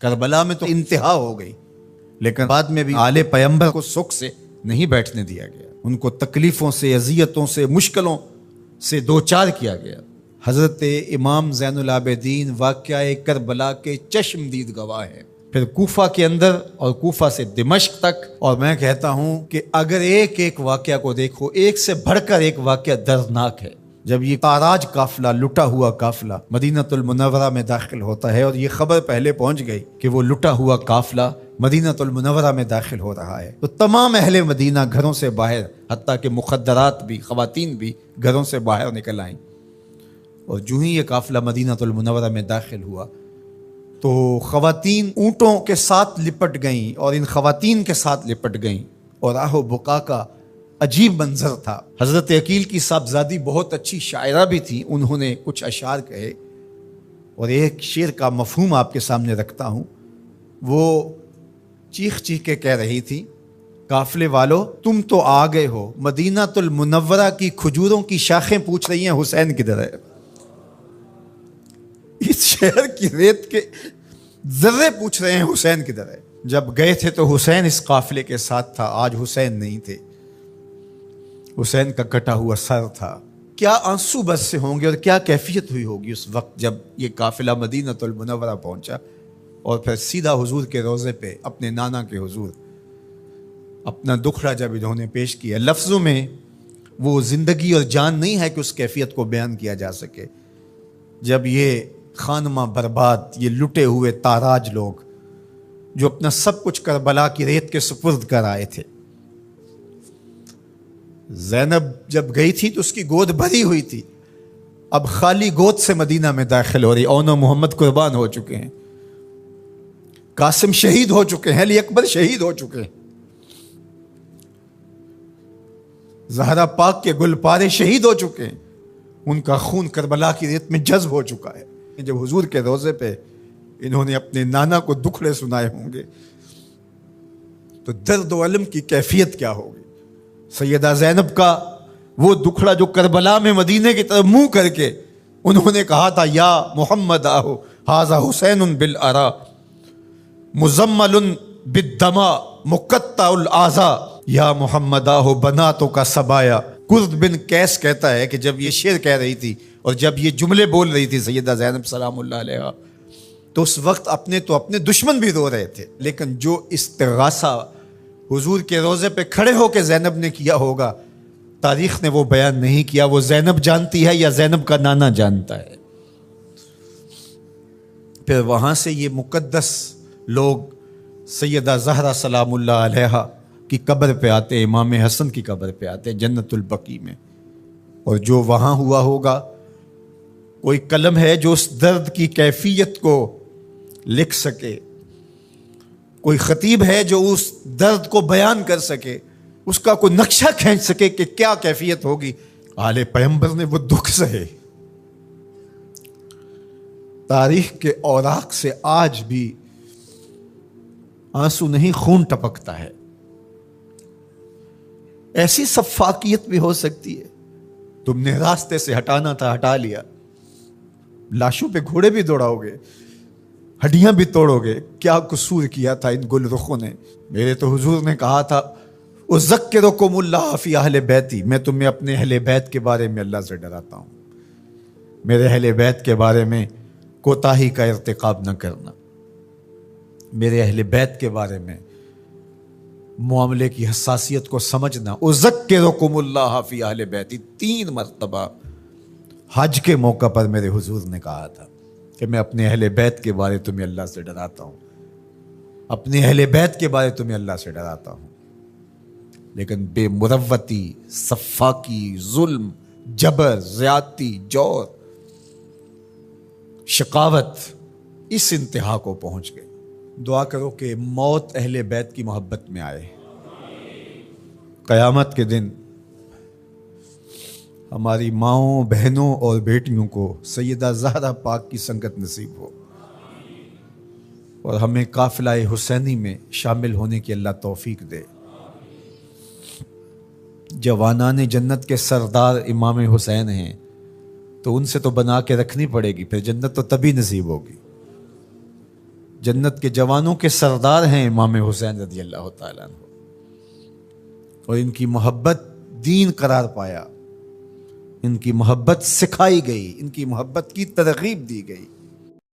کربلا میں تو انتہا ہو گئی، لیکن بعد میں بھی آل پیغمبر کو سکھ سے نہیں بیٹھنے دیا گیا، ان کو تکلیفوں سے، اذیتوں سے، مشکلوں سے دوچار کیا گیا۔ حضرت امام زین العابدین واقعہ کربلا کے چشمدید گواہ ہیں۔ پھر کوفہ کے اندر اور کوفہ سے دمشق تک، اور میں کہتا ہوں کہ اگر ایک ایک واقعہ کو دیکھو، ایک سے بڑھ کر ایک واقعہ دردناک ہے۔ جب یہ تاراج قافلہ، لٹا ہوا قافلہ مدینہ المنورہ میں داخل ہوتا ہے، اور یہ خبر پہلے پہنچ گئی کہ وہ لٹا ہوا قافلہ مدینہ المنورہ میں داخل ہو رہا ہے، تو تمام اہل مدینہ گھروں سے باہر، حتیٰ کہ مخدرات بھی، خواتین بھی گھروں سے باہر نکل آئیں۔ اور جو ہی یہ قافلہ مدینہ المنورہ میں داخل ہوا تو خواتین اونٹوں کے ساتھ لپٹ گئیں، اور ان خواتین کے ساتھ لپٹ گئیں، اور آہ و بکا کا عجیب منظر تھا۔ حضرت عقیل کی صاحبزادی بہت اچھی شاعرہ بھی تھی، انہوں نے کچھ اشعار کہے، اور ایک شعر کا مفہوم آپ کے سامنے رکھتا ہوں۔ وہ چیخ چیخ کے کہہ رہی تھی، قافلے والو تم تو آ گئے ہو، مدینہ المنورہ کی کھجوروں کی شاخیں پوچھ رہی ہیں حسین کدھر ہے۔ اس شہر کی ریت کے ذرے پوچھ رہے ہیں حسین کدھر ہے۔ جب گئے تھے تو حسین اس قافلے کے ساتھ تھا، آج حسین نہیں تھے، حسین کا کٹا ہوا سر تھا۔ کیا آنسو برسے ہوں گے اور کیا کیفیت ہوئی ہوگی اس وقت جب یہ قافلہ مدینہ المنورہ پہنچا، اور پھر سیدھا حضور کے روضے پہ، اپنے نانا کے حضور، اپنا دکھڑا جب انہوں نے پیش کیا۔ لفظوں میں وہ زندگی اور جان نہیں ہے کہ اس کیفیت کو بیان کیا جا سکے۔ جب یہ خانمہ برباد، یہ لٹے ہوئے تاراج لوگ جو اپنا سب کچھ کربلا کی ریت کے سپرد کر آئے تھے، زینب جب گئی تھی تو اس کی گود بھری ہوئی تھی، اب خالی گود سے مدینہ میں داخل ہو رہی۔ اون و محمد قربان ہو چکے ہیں، قاسم شہید ہو چکے ہیں، علی اکبر شہید ہو چکے ہیں، زہرا پاک کے گل پارے شہید ہو چکے ہیں، ان کا خون کربلا کی ریت میں جذب ہو چکا ہے۔ جب حضور کے روضے پہ انہوں نے اپنے نانا کو دکھڑے سنائے ہوں گے تو درد و علم کی کیفیت کیا ہوگی۔ سیدہ زینب کا وہ دکھڑا جو کربلا میں مدینے کی طرف منہ کر کے انہوں نے کہا تھا، یا محمد آہو ھذا حسین بالعرا مزمل بالدماء مقطع الاعضاء، یا محمد آہو بناتوں کا سبایا۔ کرد بن کیس کہتا ہے کہ جب یہ شعر کہہ رہی تھی اور جب یہ جملے بول رہی تھی سیدہ زینب سلام اللہ علیہا، تو اس وقت اپنے دشمن بھی رو رہے تھے، لیکن جو استغاثہ حضور کے روضے پہ کھڑے ہو کے زینب نے کیا ہوگا، تاریخ نے وہ بیان نہیں کیا۔ وہ زینب جانتی ہے یا زینب کا نانا جانتا ہے۔ پھر وہاں سے یہ مقدس لوگ سیدہ زہرا سلام اللہ علیہا کی قبر پہ آتے، امام حسن کی قبر پہ آتے جنت البقیع میں، اور جو وہاں ہوا ہوگا، کوئی قلم ہے جو اس درد کی کیفیت کو لکھ سکے، کوئی خطیب ہے جو اس درد کو بیان کر سکے، اس کا کوئی نقشہ کھینچ سکے کہ کیا کیفیت ہوگی۔ آل پیغمبر نے وہ دکھ سہے، تاریخ کے اوراق سے آج بھی آنسو نہیں خون ٹپکتا ہے۔ ایسی سفاکیت بھی ہو سکتی ہے، تم نے راستے سے ہٹانا تھا ہٹا لیا، لاشوں پہ گھوڑے بھی دوڑاؤ گے، ہڈیاں بھی توڑو گے، کیا قصور کیا تھا ان گل رخوں نے۔ میرے تو حضور نے کہا تھا اذکرکم اللہ فی اہل بیتی، میں تمہیں اپنے اہل بیت کے بارے میں اللہ سے ڈراتا ہوں، میرے اہل بیت کے بارے میں کوتاہی کا ارتکاب نہ کرنا، میرے اہل بیت کے بارے میں معاملے کی حساسیت کو سمجھنا۔ اذکرکم اللہ فی اہل بیتی 3 مرتبہ حج کے موقع پر میرے حضور نے کہا تھا کہ میں اپنے اہل بیت کے بارے تمہیں اللہ سے ڈراتا ہوں، اپنے اہل بیت کے بارے تمہیں اللہ سے ڈراتا ہوں۔ لیکن بے مروتی، سفاکی، ظلم، جبر، زیادتی، جور، شقاوت اس انتہا کو پہنچ گئے۔ دعا کرو کہ موت اہل بیت کی محبت میں آئے، قیامت کے دن ہماری ماؤں، بہنوں اور بیٹیوں کو سیدہ زہرا پاک کی سنگت نصیب ہو، اور ہمیں قافلہ حسینی میں شامل ہونے کی اللہ توفیق دے۔ جوانان جنت کے سردار امام حسین ہیں تو ان سے تو بنا کے رکھنی پڑے گی، پھر جنت تو تبھی نصیب ہوگی۔ جنت کے جوانوں کے سردار ہیں امام حسین رضی اللہ تعالیٰ عنہ، اور ان کی محبت دین قرار پایا، ان کی محبت سکھائی گئی، ان کی محبت کی ترغیب دی گئی۔